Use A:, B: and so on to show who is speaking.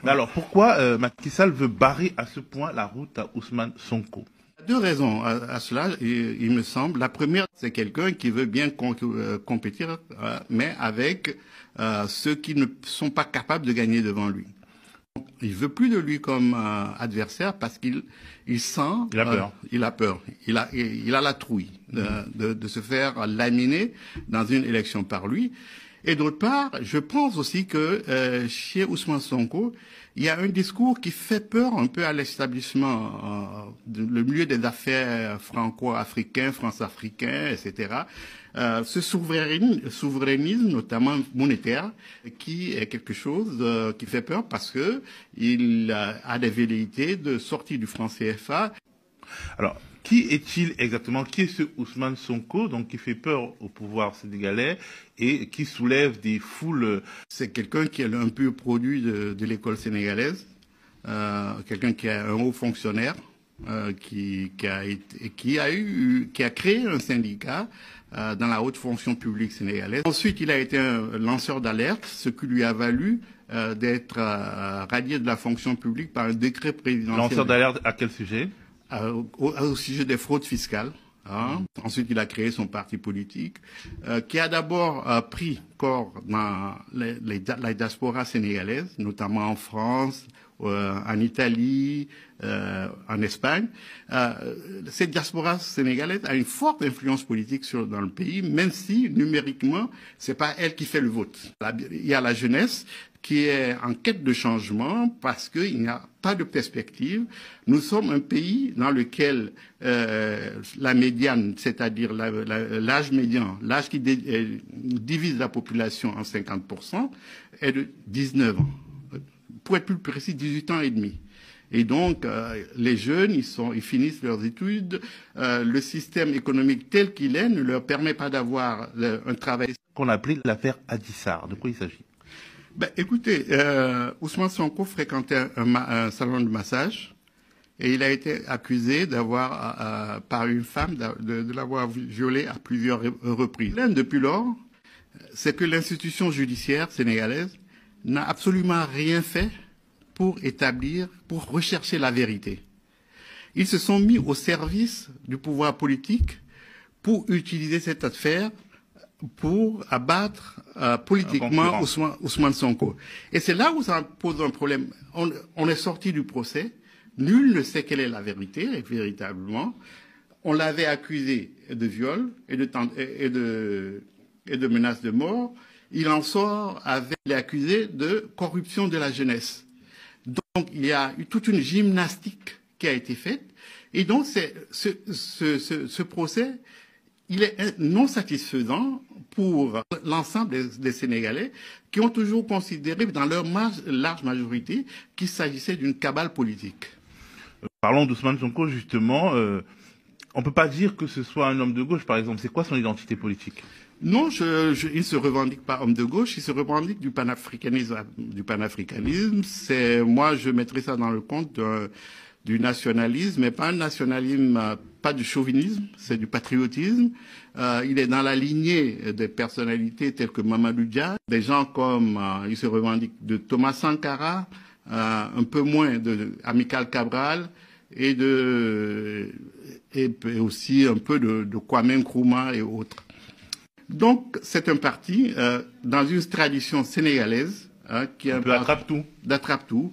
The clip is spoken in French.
A: Mais alors pourquoi Macky Sall veut barrer à ce point la route à Ousmane Sonko?
B: Il y a deux raisons à cela, il me semble. La première, c'est quelqu'un qui veut bien compétir, mais avec ceux qui ne sont pas capables de gagner devant lui. Il veut plus de lui comme adversaire parce qu'il sent...
A: Il a peur.
B: Il a peur. Il a la trouille de se faire laminer dans une élection par lui. Et d'autre part, je pense aussi que chez Ousmane Sonko, il y a un discours qui fait peur un peu à l'établissement, le milieu des affaires franco-africains, france-africains, etc. Ce souverainisme, notamment monétaire, qui est quelque chose qui fait peur parce que il a des velléités de sortie du franc CFA.
A: Alors, qui est-il exactement? Qui est ce Ousmane Sonko, donc qui fait peur au pouvoir sénégalais et qui soulève des foules?
B: C'est quelqu'un qui est un peu produit de l'école sénégalaise, quelqu'un qui est un haut fonctionnaire, qui a créé un syndicat dans la haute fonction publique sénégalaise. Ensuite, il a été un lanceur d'alerte, ce qui lui a valu d'être radié de la fonction publique par un décret présidentiel.
A: Lanceur d'alerte à quel sujet?
B: Au sujet des fraudes fiscales. Ensuite, il a créé son parti politique, qui a d'abord pris corps dans la diaspora sénégalaise, notamment en France, en Italie, en Espagne. Cette diaspora sénégalaise a une forte influence politique dans le pays, même si numériquement, c'est pas elle qui fait le vote. Il y a la jeunesse qui est en quête de changement parce qu'il n'y a pas de perspective. Nous sommes un pays dans lequel la médiane, c'est-à-dire l'âge médian, l'âge qui divise la population en 50%, est de 19 ans. Pour être plus précis, 18 ans et demi. Et donc, les jeunes, ils finissent leurs études. Le système économique tel qu'il est ne leur permet pas d'avoir un travail.
A: Qu'on appelait l'affaire Adissar. De quoi il s'agit?
B: Ben, écoutez, Ousmane Sonko fréquentait un salon de massage et il a été accusé d'avoir, par une femme, de l'avoir violé à plusieurs reprises. Depuis lors, c'est que l'institution judiciaire sénégalaise n'a absolument rien fait pour rechercher la vérité. Ils se sont mis au service du pouvoir politique pour utiliser cette affaire pour abattre politiquement Ousmane Sonko. Et c'est là où ça pose un problème. On est sorti du procès, nul ne sait quelle est la vérité, véritablement. On l'avait accusé de viol et de menaces de mort. Il en sort avec l'accusé de corruption de la jeunesse. Donc il y a eu toute une gymnastique qui a été faite. Et donc ce procès, il est non satisfaisant pour l'ensemble des Sénégalais qui ont toujours considéré dans leur large majorité qu'il s'agissait d'une cabale politique.
A: Parlons d'Ousmane Sonko justement. On ne peut pas dire que ce soit un homme de gauche, par exemple. C'est quoi son identité politique?
B: Non, il ne se revendique pas homme de gauche, il se revendique du panafricanisme. Moi, je mettrais ça dans le compte du nationalisme, mais pas un nationalisme, pas du chauvinisme, c'est du patriotisme. Il est dans la lignée des personnalités telles que Mamadou Dia, des gens comme, il se revendique de Thomas Sankara, un peu moins de Amical Cabral, et aussi un peu de Kwame Nkrumah et autres. Donc, c'est un parti dans une tradition sénégalaise qui est
A: un peu attrape-tout.
B: D'attrape-tout.